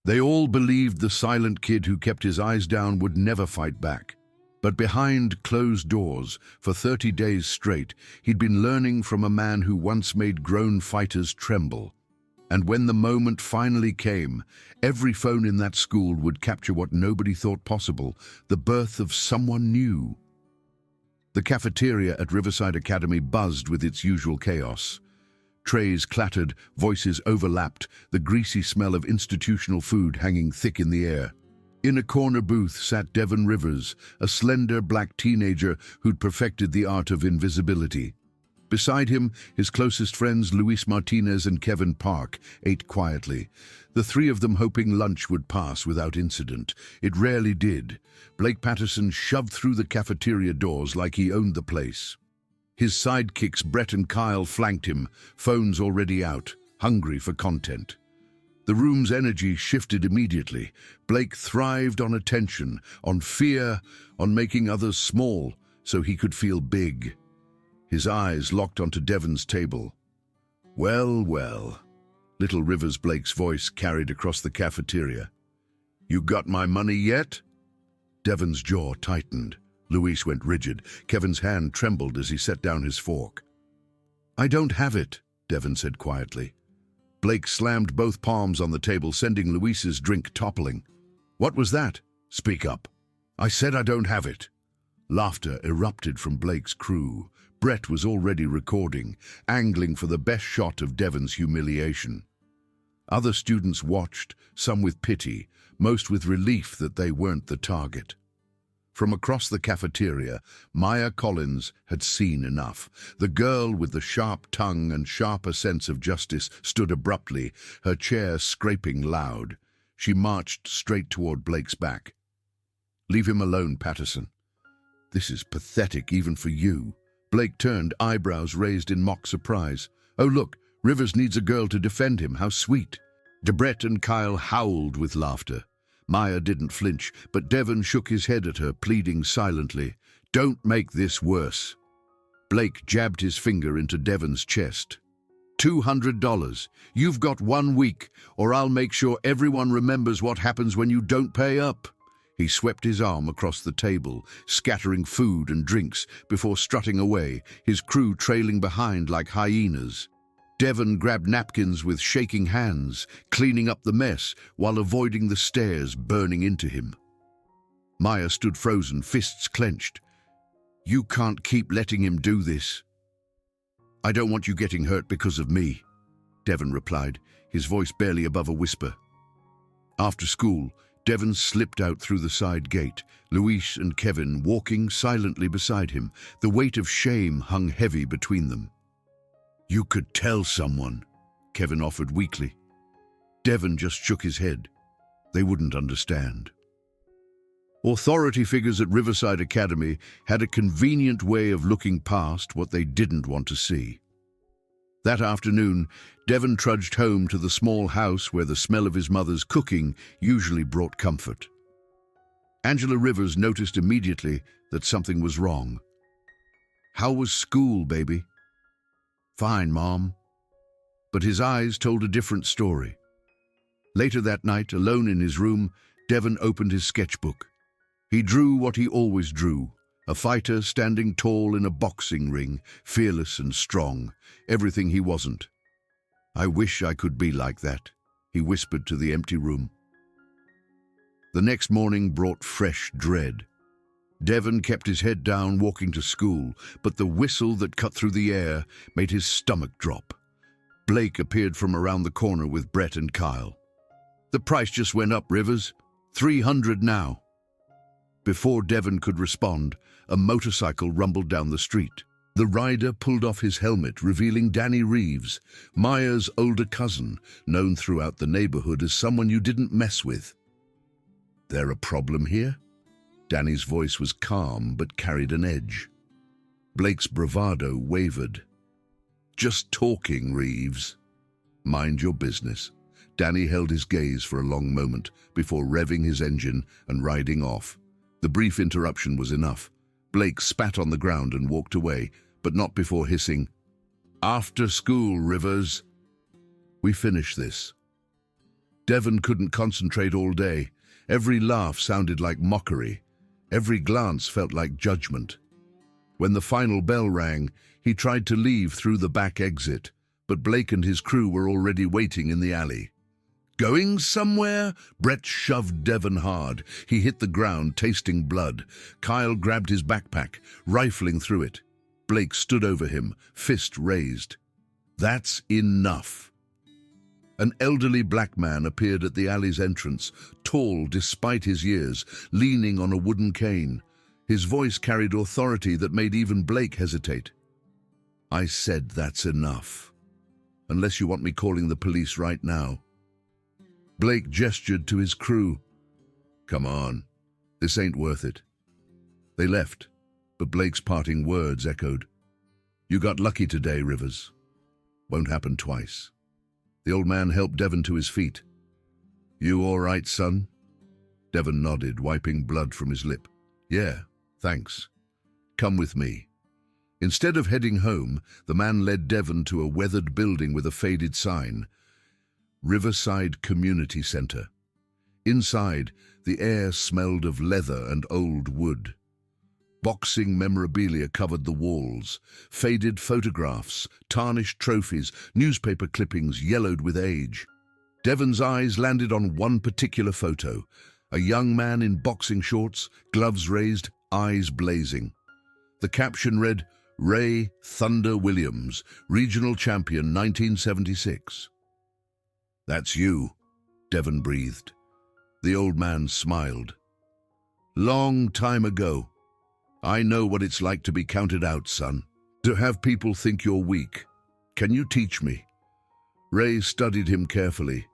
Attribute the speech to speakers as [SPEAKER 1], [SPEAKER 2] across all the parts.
[SPEAKER 1] They all believed the silent kid who kept his eyes down would never fight back. But behind closed doors, for 30 days straight, he'd been learning from a man who once made grown fighters tremble. And when the moment finally came, every phone in that school would capture what nobody thought possible, the birth of someone new. The cafeteria at Riverside Academy buzzed with its usual chaos. Trays clattered, voices overlapped, the greasy smell of institutional food hanging thick in the air. In a corner booth sat Devon Rivers, a slender black teenager who'd perfected the art of invisibility. Beside him, his closest friends Luis Martinez and Kevin Park ate quietly, the three of them hoping lunch would pass without incident. It rarely did. Blake Patterson shoved through the cafeteria doors like he owned the place. His sidekicks Brett and Kyle flanked him, phones already out, hungry for content. The room's energy shifted immediately. Blake thrived on attention, on fear, on making others small so he could feel big. His eyes locked onto Devon's table. "Well, well," little Rivers Blake's voice carried across the cafeteria. "You got my money yet?" Devon's jaw tightened. Luis went rigid. Kevin's hand trembled as he set down his fork. "I don't have it," Devon said quietly. Blake slammed both palms on the table, sending Luis's drink toppling. "What was that? Speak up." "I said I don't have it." Laughter erupted from Blake's crew. Brett was already recording, angling for the best shot of Devon's humiliation. Other students watched, some with pity, most with relief that they weren't the target. From across the cafeteria, Maya Collins had seen enough. The girl with the sharp tongue and sharper sense of justice stood abruptly, her chair scraping loud. She marched straight toward Blake's back. "Leave him alone, Patterson. This is pathetic even for you." Blake turned, eyebrows raised in mock surprise. "Oh look, Rivers needs a girl to defend him. How sweet." Brett and Kyle howled with laughter. Maya didn't flinch, but Devon shook his head at her, pleading silently. "Don't make this worse." Blake jabbed his finger into Devon's chest. $200. You've got 1 week, or I'll make sure everyone remembers what happens when you don't pay up." He swept his arm across the table, scattering food and drinks before strutting away, his crew trailing behind like hyenas. Devon grabbed napkins with shaking hands, cleaning up the mess while avoiding the stares burning into him. Maya stood frozen, fists clenched. "You can't keep letting him do this." "I don't want you getting hurt because of me," Devon replied, his voice barely above a whisper. After school, Devon slipped out through the side gate, Luis and Kevin walking silently beside him. The weight of shame hung heavy between them. "You could tell someone," Kevin offered weakly. Devon just shook his head. They wouldn't understand. Authority figures at Riverside Academy had a convenient way of looking past what they didn't want to see. That afternoon, Devon trudged home to the small house where the smell of his mother's cooking usually brought comfort. Angela Rivers noticed immediately that something was wrong. "How was school, baby?" "Fine, Mom." But his eyes told a different story. Later that night, alone in his room, Devon opened his sketchbook. He drew what he always drew, a fighter standing tall in a boxing ring, fearless and strong, everything he wasn't. "I wish I could be like that," he whispered to the empty room. The next morning brought fresh dread. Devon kept his head down, walking to school, but the whistle that cut through the air made his stomach drop. Blake appeared from around the corner with Brett and Kyle. "The price just went up, Rivers. $300 now." Before Devon could respond, a motorcycle rumbled down the street. The rider pulled off his helmet, revealing Danny Reeves, Maya's older cousin, known throughout the neighborhood as someone you didn't mess with. "There a problem here?" Danny's voice was calm but carried an edge. Blake's bravado wavered. "Just talking, Reeves." "Mind your business." Danny held his gaze for a long moment before revving his engine and riding off. The brief interruption was enough. Blake spat on the ground and walked away, but not before hissing, "After school, Rivers." "We finish this." Devon couldn't concentrate all day. Every laugh sounded like mockery. Every glance felt like judgment. When the final bell rang, he tried to leave through the back exit, but Blake and his crew were already waiting in the alley. Going somewhere? Brett shoved Devon hard. He hit the ground, tasting blood. Kyle grabbed his backpack, rifling through it. Blake stood over him, fist raised. That's enough. An elderly black man appeared at the alley's entrance, tall despite his years, leaning on a wooden cane. His voice carried authority that made even Blake hesitate. I said that's enough. Unless you want me calling the police right now. Blake gestured to his crew. Come on, this ain't worth it. They left, but Blake's parting words echoed. You got lucky today, Rivers. Won't happen twice. The old man helped Devon to his feet. You all right, son? Devon nodded, wiping blood from his lip. Yeah, thanks. Come with me. Instead of heading home, the man led Devon to a weathered building with a faded sign. Riverside Community Center. Inside, the air smelled of leather and old wood. Boxing memorabilia covered the walls. Faded photographs, tarnished trophies, newspaper clippings yellowed with age. Devon's eyes landed on one particular photo. A young man in boxing shorts, gloves raised, eyes blazing. The caption read, Ray Thunder Williams, Regional Champion 1976. That's you, Devon breathed. The old man smiled. Long time ago. I know what it's like to be counted out, son. To have people think you're weak. Can you teach me? Ray studied him carefully.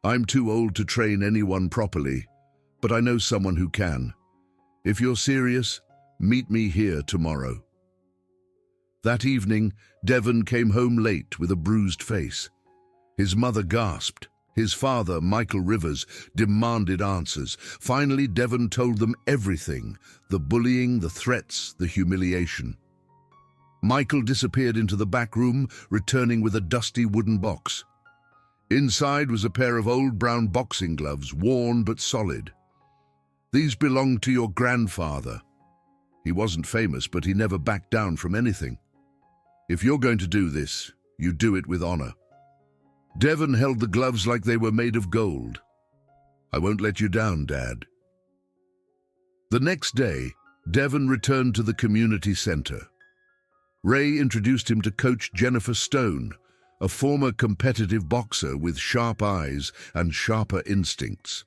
[SPEAKER 1] I'm too old to train anyone properly, but I know someone who can. If you're serious, meet me here tomorrow. That evening, Devon came home late with a bruised face. His mother gasped. His father, Michael Rivers, demanded answers. Finally, Devon told them everything, the bullying, the threats, the humiliation. Michael disappeared into the back room, returning with a dusty wooden box. Inside was a pair of old brown boxing gloves, worn but solid. These belonged to your grandfather. He wasn't famous, but he never backed down from anything. If you're going to do this, you do it with honor. Devon held the gloves like they were made of gold. I won't let you down, Dad. The next day, Devon returned to the community center. Ray introduced him to Coach Jennifer Stone, a former competitive boxer with sharp eyes and sharper instincts.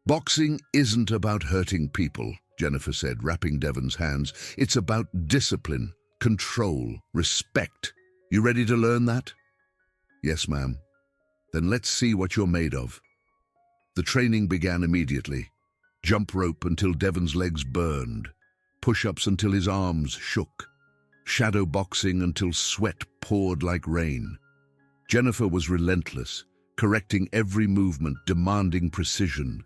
[SPEAKER 1] Boxing isn't about hurting people, Jennifer said, wrapping Devon's hands. It's about discipline, control, respect. You ready to learn that? Yes, ma'am. Then let's see what you're made of. The training began immediately. Jump rope until Devon's legs burned. Push-ups until his arms shook. Shadow boxing until sweat poured like rain. Jennifer was relentless, correcting every movement, demanding precision.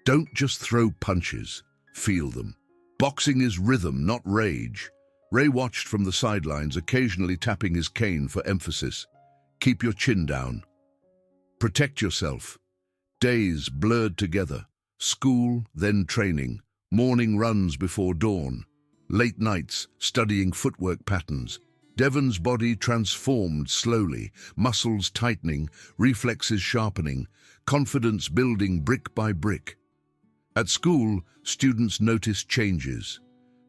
[SPEAKER 1] Don't just throw punches, feel them. Boxing is rhythm, not rage. Ray watched from the sidelines, occasionally tapping his cane for emphasis. Keep your chin down. Protect yourself. Days blurred together. School, then training. Morning runs before dawn. Late nights, studying footwork patterns. Devon's body transformed slowly, muscles tightening, reflexes sharpening, confidence building brick by brick. At school, students noticed changes.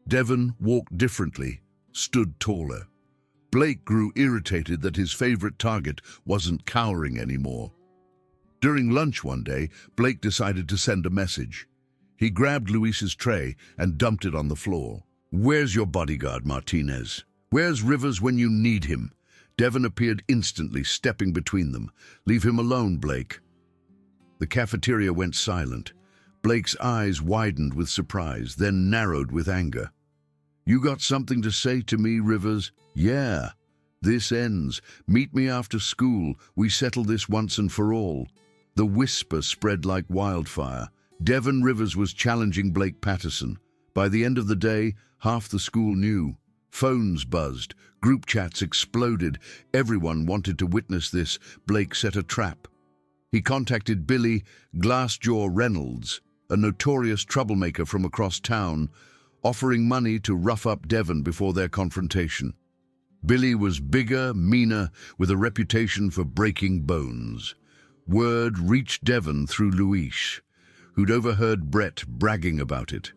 [SPEAKER 1] Devon walked differently, stood taller. Blake grew irritated that his favorite target wasn't cowering anymore. During lunch one day, Blake decided to send a message. He grabbed Luis's tray and dumped it on the floor. Where's your bodyguard, Martinez? Where's Rivers when you need him? Devon appeared instantly, stepping between them. Leave him alone, Blake. The cafeteria went silent. Blake's eyes widened with surprise, then narrowed with anger. You got something to say to me, Rivers? Yeah. This ends. Meet me after school. We settle this once and for all. The whisper spread like wildfire. Devon Rivers was challenging Blake Patterson. By the end of the day, half the school knew. Phones buzzed. Group chats exploded. Everyone wanted to witness this. Blake set a trap. He contacted Billy Glassjaw Reynolds, a notorious troublemaker from across town, offering money to rough up Devon before their confrontation. Billy was bigger, meaner, with a reputation for breaking bones. Word reached Devon through Luis, who'd overheard Brett bragging about it.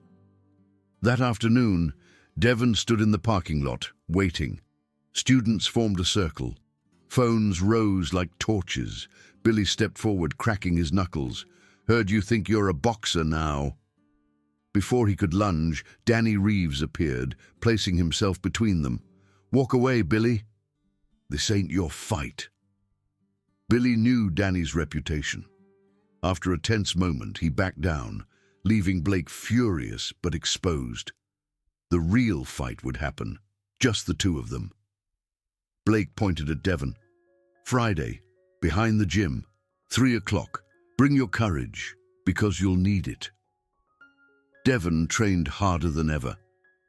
[SPEAKER 1] That afternoon, Devon stood in the parking lot, waiting. Students formed a circle. Phones rose like torches. Billy stepped forward, cracking his knuckles. "Heard you think you're a boxer now." Before he could lunge, Danny Reeves appeared, placing himself between them. "Walk away, Billy. This ain't your fight." Billy knew Danny's reputation. After a tense moment, he backed down, leaving Blake furious but exposed. The real fight would happen, just the two of them. Blake pointed at Devon. "Friday, behind the gym, 3 o'clock. Bring your courage, because you'll need it." Devon trained harder than ever.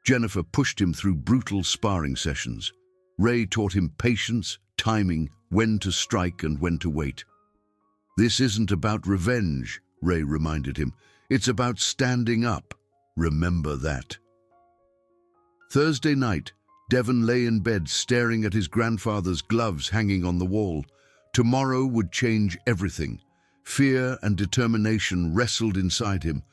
[SPEAKER 1] Jennifer pushed him through brutal sparring sessions. Ray taught him patience, timing, when to strike and when to wait. "This isn't about revenge," Ray reminded him. "It's about standing up. Remember that." Thursday night, Devon lay in bed staring at his grandfather's gloves hanging on the wall. Tomorrow would change everything. Fear and determination wrestled inside him.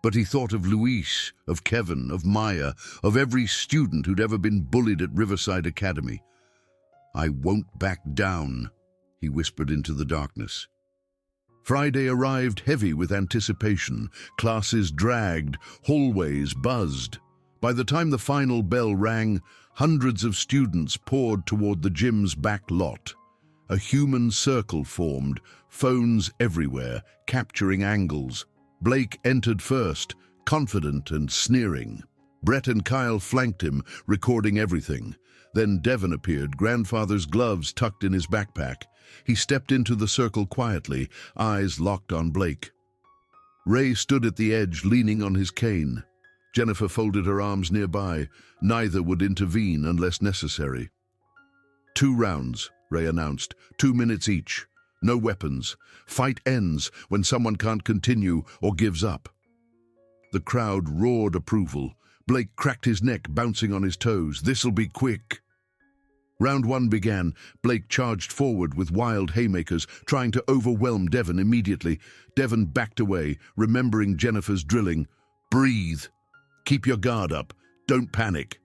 [SPEAKER 1] But he thought of Luis, of Kevin, of Maya, of every student who'd ever been bullied at Riverside Academy. "I won't back down," he whispered into the darkness. Friday arrived heavy with anticipation. Classes dragged, hallways buzzed. By the time the final bell rang, hundreds of students poured toward the gym's back lot. A human circle formed, phones everywhere, capturing angles. Blake entered first, confident and sneering. Brett and Kyle flanked him, recording everything. Then Devon appeared, grandfather's gloves tucked in his backpack. He stepped into the circle quietly, eyes locked on Blake. Ray stood at the edge, leaning on his cane. Jennifer folded her arms nearby. Neither would intervene unless necessary. 2 rounds, Ray announced. 2 minutes each. No weapons. Fight ends when someone can't continue or gives up. The crowd roared approval. Blake cracked his neck, bouncing on his toes. "This'll be quick." Round 1 began. Blake charged forward with wild haymakers, trying to overwhelm Devon immediately. Devon backed away, remembering Jennifer's drilling. "Breathe. Keep your guard up. Don't panic."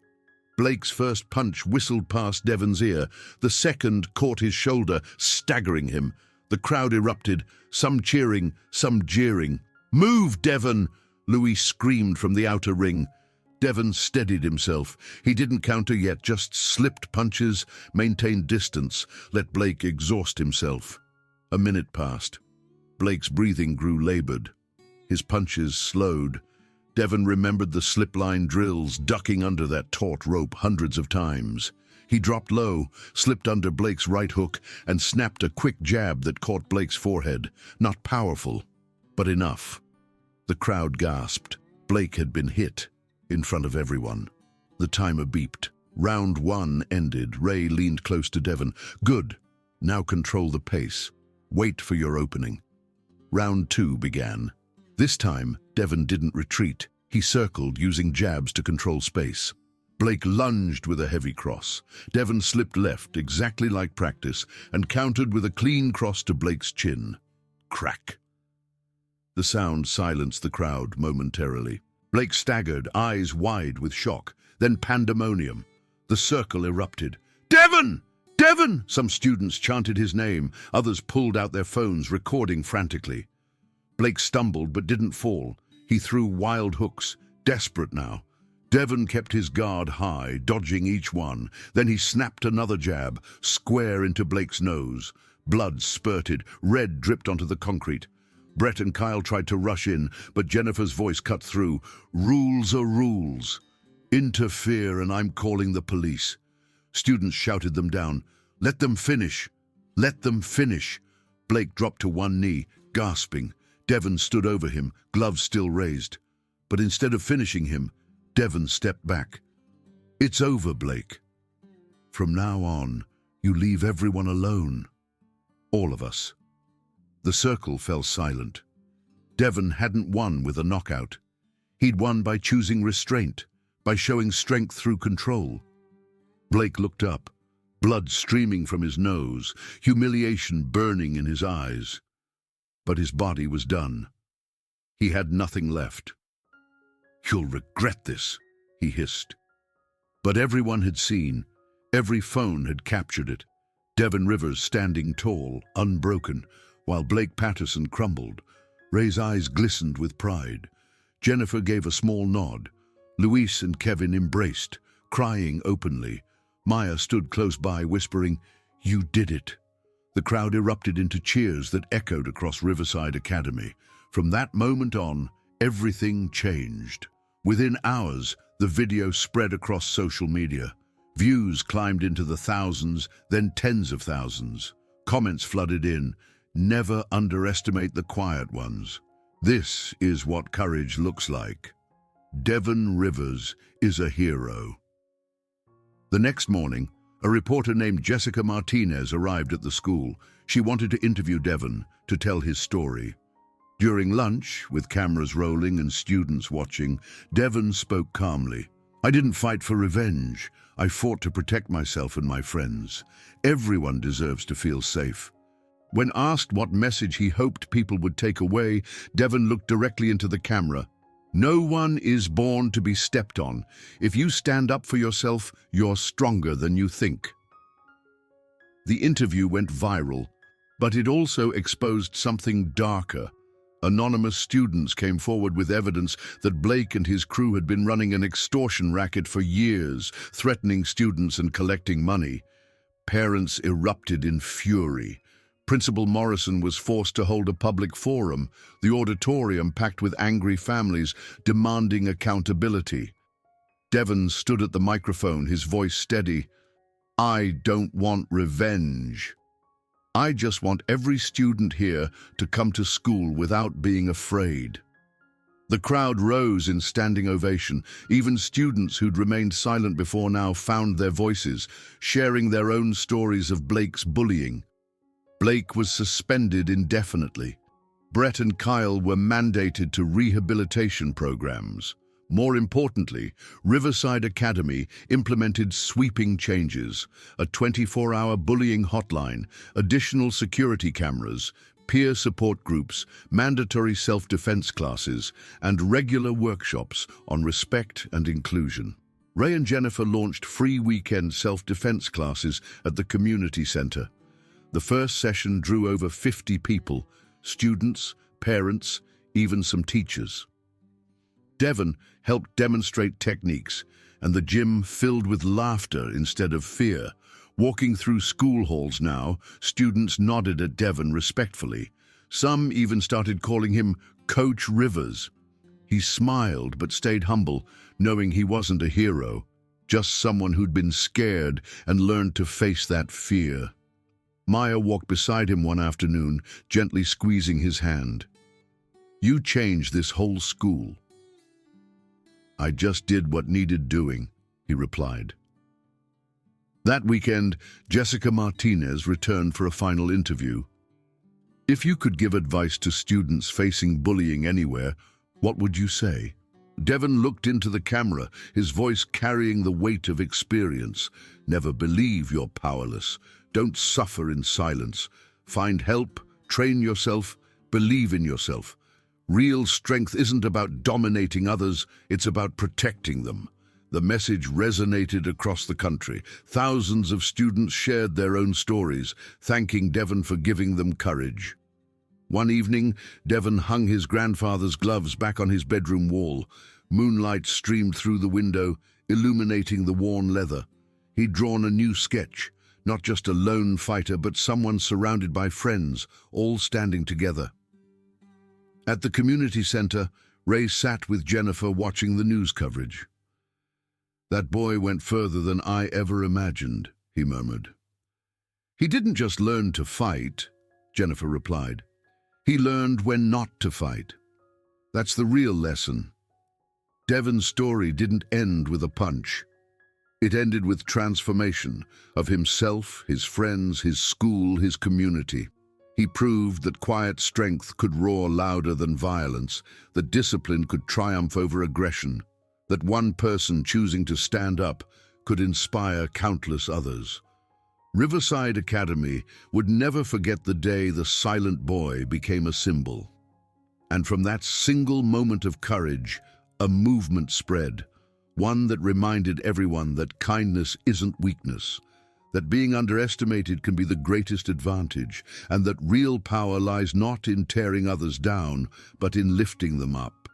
[SPEAKER 1] Blake's first punch whistled past Devon's ear. The second caught his shoulder, staggering him. The crowd erupted, some cheering, some jeering. "Move, Devon!" Louis screamed from the outer ring. Devon steadied himself. He didn't counter yet, just slipped punches, maintained distance, let Blake exhaust himself. A minute passed. Blake's breathing grew labored. His punches slowed. Devon remembered the slipline drills, ducking under that taut rope hundreds of times. He dropped low, slipped under Blake's right hook, and snapped a quick jab that caught Blake's forehead. Not powerful, but enough. The crowd gasped. Blake had been hit, in front of everyone. The timer beeped. Round 1 ended. Ray leaned close to Devon. "Good. Now control the pace. Wait for your opening." Round 2 began. This time, Devon didn't retreat. He circled, using jabs to control space. Blake lunged with a heavy cross. Devon slipped left, exactly like practice, and countered with a clean cross to Blake's chin. Crack. The sound silenced the crowd momentarily. Blake staggered, eyes wide with shock. Then pandemonium. The circle erupted. "Devon! Devon!" Some students chanted his name. Others pulled out their phones, recording frantically. Blake stumbled but didn't fall. He threw wild hooks, desperate now. Devon kept his guard high, dodging each one. Then he snapped another jab, square into Blake's nose. Blood spurted, red dripped onto the concrete. Brett and Kyle tried to rush in, but Jennifer's voice cut through. "Rules are rules. Interfere and I'm calling the police." Students shouted them down. "Let them finish. Let them finish." Blake dropped to one knee, gasping. Devon stood over him, gloves still raised. But instead of finishing him, Devon stepped back. "It's over, Blake. From now on, you leave everyone alone. All of us." The circle fell silent. Devon hadn't won with a knockout. He'd won by choosing restraint, by showing strength through control. Blake looked up, blood streaming from his nose, humiliation burning in his eyes. But his body was done. He had nothing left. "You'll regret this," he hissed. But everyone had seen, every phone had captured it. Devon Rivers standing tall, unbroken, while Blake Patterson crumbled. Ray's eyes glistened with pride. Jennifer gave a small nod. Luis and Kevin embraced, crying openly. Maya stood close by, whispering, "You did it." The crowd erupted into cheers that echoed across Riverside Academy. From that moment on, everything changed. Within hours, the video spread across social media. Views climbed into the thousands, then tens of thousands. Comments flooded in. "Never underestimate the quiet ones. This is what courage looks like. Devon Rivers is a hero." The next morning, a reporter named Jessica Martinez arrived at the school. She wanted to interview Devon, to tell his story. During lunch, with cameras rolling and students watching, Devon spoke calmly. "I didn't fight for revenge. I fought to protect myself and my friends. Everyone deserves to feel safe." When asked what message he hoped people would take away, Devon looked directly into the camera. "No one is born to be stepped on. If you stand up for yourself, you're stronger than you think." The interview went viral, but it also exposed something darker. Anonymous students came forward with evidence that Blake and his crew had been running an extortion racket for years, threatening students and collecting money. Parents erupted in fury. Principal Morrison was forced to hold a public forum, the auditorium packed with angry families demanding accountability. Devon stood at the microphone, his voice steady. "I don't want revenge. I just want every student here to come to school without being afraid." The crowd rose in standing ovation. Even students who'd remained silent before now found their voices, sharing their own stories of Blake's bullying. Blake was suspended indefinitely. Brett and Kyle were mandated to rehabilitation programs. More importantly, Riverside Academy implemented sweeping changes: a 24-hour bullying hotline, additional security cameras, peer support groups, mandatory self-defense classes, and regular workshops on respect and inclusion. Ray and Jennifer launched free weekend self-defense classes at the community center. The first session drew over 50 people, students, parents, even some teachers. Devon helped demonstrate techniques, and the gym filled with laughter instead of fear. Walking through school halls now, students nodded at Devon respectfully. Some even started calling him Coach Rivers. He smiled but stayed humble, knowing he wasn't a hero, just someone who'd been scared and learned to face that fear. Maya walked beside him one afternoon, gently squeezing his hand. "You changed this whole school." "I just did what needed doing," he replied. That weekend, Jessica Martinez returned for a final interview. "If you could give advice to students facing bullying anywhere, what would you say?" Devon looked into the camera, his voice carrying the weight of experience. "Never believe you're powerless. Don't suffer in silence. Find help, train yourself, believe in yourself. Real strength isn't about dominating others, it's about protecting them." The message resonated across the country. Thousands of students shared their own stories, thanking Devon for giving them courage. One evening, Devon hung his grandfather's gloves back on his bedroom wall. Moonlight streamed through the window, illuminating the worn leather. He'd drawn a new sketch, not just a lone fighter, but someone surrounded by friends, all standing together. At the community center, Ray sat with Jennifer watching the news coverage. "That boy went further than I ever imagined," he murmured. "He didn't just learn to fight," Jennifer replied. "He learned when not to fight. That's the real lesson." Devon's story didn't end with a punch. It ended with transformation of himself, his friends, his school, his community. He proved that quiet strength could roar louder than violence, that discipline could triumph over aggression, that one person choosing to stand up could inspire countless others. Riverside Academy would never forget the day the silent boy became a symbol. And from that single moment of courage, a movement spread, one that reminded everyone that kindness isn't weakness, that being underestimated can be the greatest advantage, and that real power lies not in tearing others down, but in lifting them up.